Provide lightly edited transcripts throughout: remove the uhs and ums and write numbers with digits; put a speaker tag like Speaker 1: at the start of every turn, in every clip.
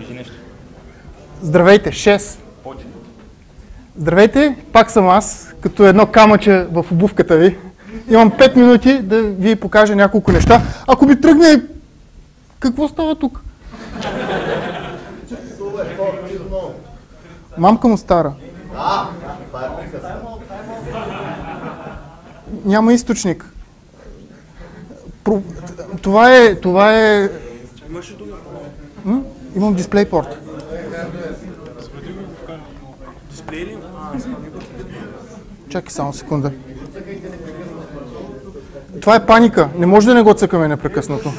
Speaker 1: Кажи нещо.
Speaker 2: Здравейте, 6. Здравейте, пак съм аз, като едно камъче в обувката ви. Имам 5 минути да ви покажа няколко неща. Ако ми тръгне... Какво става тук? Мамка му стара. Няма източник. Това е... Имам дисплейпорт. Чакай само секунда. Това е паника. Не може да не го цъкаме непрекъснато.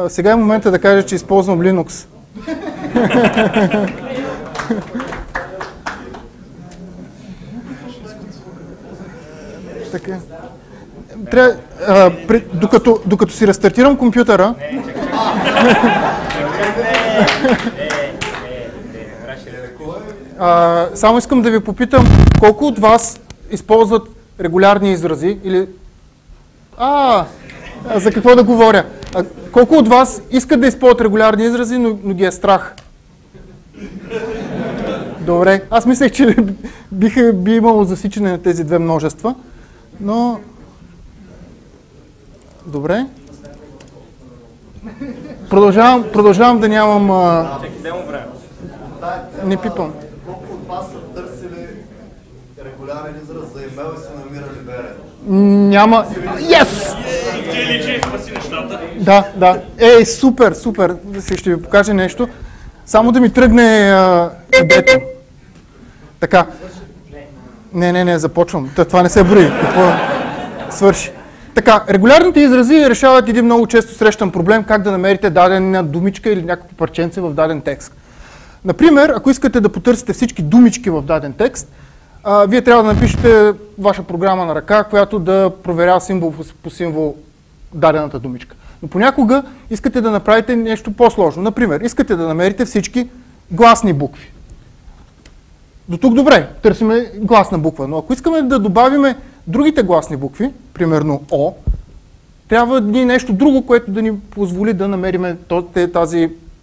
Speaker 2: Сега е момента да кажа, че използвам Linux. Така. Докато си рестартирам компютъра... само искам да ви попитам, колко от вас използват регулярни изрази или... За какво да говоря? Колко от вас искат да използват регулярни изрази, но ги е страх? Добре, аз мислех, че би имало засичане на тези две множества, но... Добре. Продължавам да нямам... Не пипам.
Speaker 3: Колко от вас са търсили регулярен израз за имейл и се намирали верен?
Speaker 2: Няма... Yes! Да. Супер. Сега ще ви покажа нещо. Само да ми тръгне ебето. Така. Не, започвам. Това не се брои. Какво свърши? Така, регулярните изрази решават един много често срещан проблем, как да намерите дадена думичка или някакво парченце в даден текст. Например, ако искате да потърсите всички думички в даден текст, вие трябва да напишете ваша програма на ръка, която да проверява символ по символ дадената думичка. Но понякога искате да направите нещо по-сложно. Например, искате да намерите всички гласни букви. До тук добре, търсиме гласна буква, но ако искаме да добавиме другите гласни букви, примерно О, трябва ни нещо друго, което да ни позволи да намерим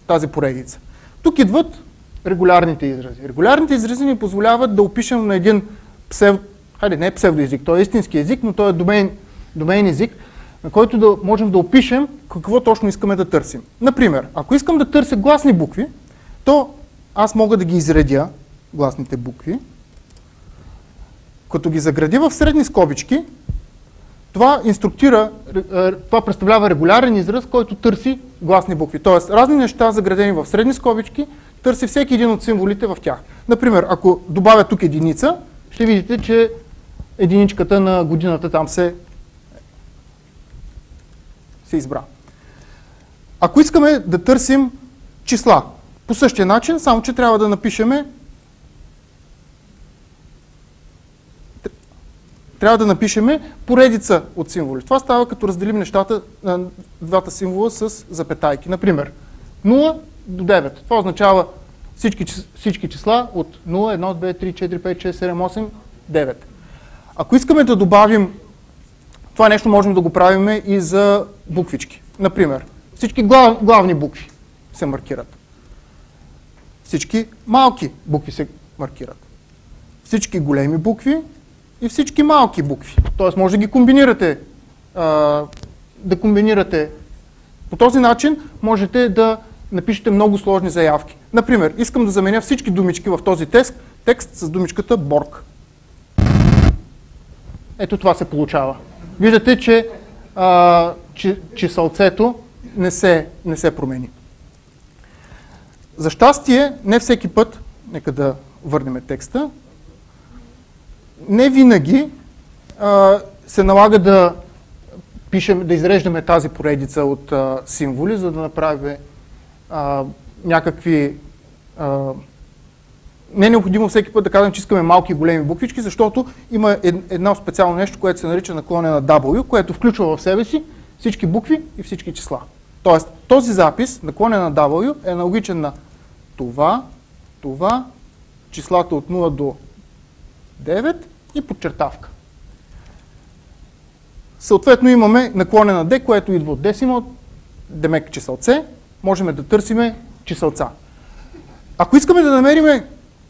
Speaker 2: тази поредица. Тук идват регулярните изрази. Регулярните изрази ни позволяват да опишем на един не псевдоезик, той е истински език, но той е домейн език, на който да можем да опишем какво точно искаме да търсим. Например, ако искам да търся гласни букви, то аз мога да ги изредя, гласните букви, като ги заградя в средни скобички, това представлява регулярен израз, който търси гласни букви. Тоест, разни неща, заградени в средни скобички, търси всеки един от символите в тях. Например, ако добавя тук единица, ще видите, че единичката на годината там се избра. Ако искаме да търсим числа, по същия начин, само че трябва да напишем поредица от символи. Това става като разделим нещата на двата символа с запетайки. Например, 0 до 9. Това означава всички числа от 0, 1, 2, 3, 4, 5, 6, 7, 8, 9. Ако искаме да добавим това нещо, можем да го правим и за буквички. Например, всички главни букви се маркират. Всички малки букви се маркират. Всички големи букви и всички малки букви. Тоест може да ги комбинирате. По този начин можете да напишете много сложни заявки. Например, искам да заменя всички думички в този текст с думичката Борг. Ето това се получава. Виждате, че чисълцето не се промени. За щастие, не всеки път, нека да върнем текста, не винаги се налага да изреждаме тази поредица от символи, за да направим някакви... Не е необходимо всеки път да кажем, че искаме малки и големи буквички, защото има едно специално нещо, което се нарича наклонена W, което включва в себе си всички букви и всички числа. Тоест, този запис, наклонена W, е аналогичен на това, числата от 0 до 9 и подчертавка. Съответно имаме наклонена d, което идва от десимал, демек чисълце, можем да търсиме чисълца. Ако искаме да намерим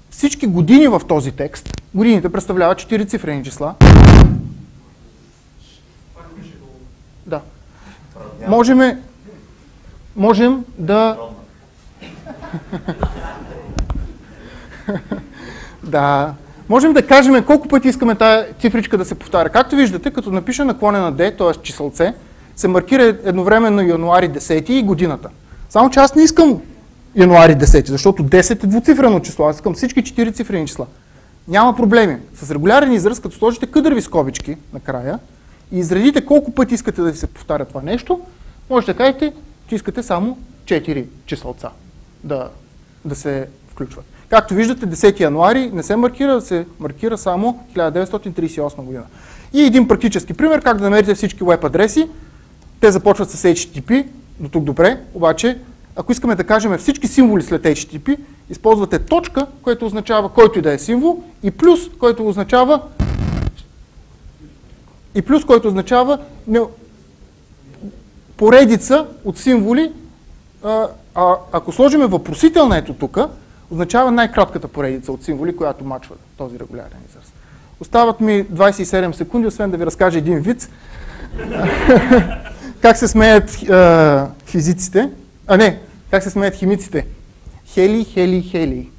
Speaker 2: всички години в този текст, годините представляват 4 цифрени числа. Да. Можем да... Да. Можем да кажем колко пъти искаме тази цифричка да се повтаря. Както виждате, като напиша наклонена d, т.е. чисълце, се маркира едновременно януари 10 и годината. Само че аз не искам януари 10, защото 10 е двуцифрено число, аз искам всички 4 цифрени числа. Няма проблеми. С регулярен израз, като сложите къдърви скобички накрая и изредите колко пъти искате да ви се повтаря това нещо, може да кажете, че искате само 4 числалца да се включват. Както виждате, 10 януари не се маркира, се маркира само 1938 година. И един практически пример, как да намерите всички веб адреси. Те започват с HTTP, до тук добре, обаче ако искаме да кажем всички символи след HTTP, използвате точка, което означава който и да е символ, и плюс, който означава поредица от символи. Ако сложиме въпросителна ето тук, означава най-кратката поредица от символи, която мачва този регулярен израз. Остават ми 27 секунди, освен да ви разкажа един виц. Как се смеят физиците? Как се смеят химиците? Хели, хели, хели.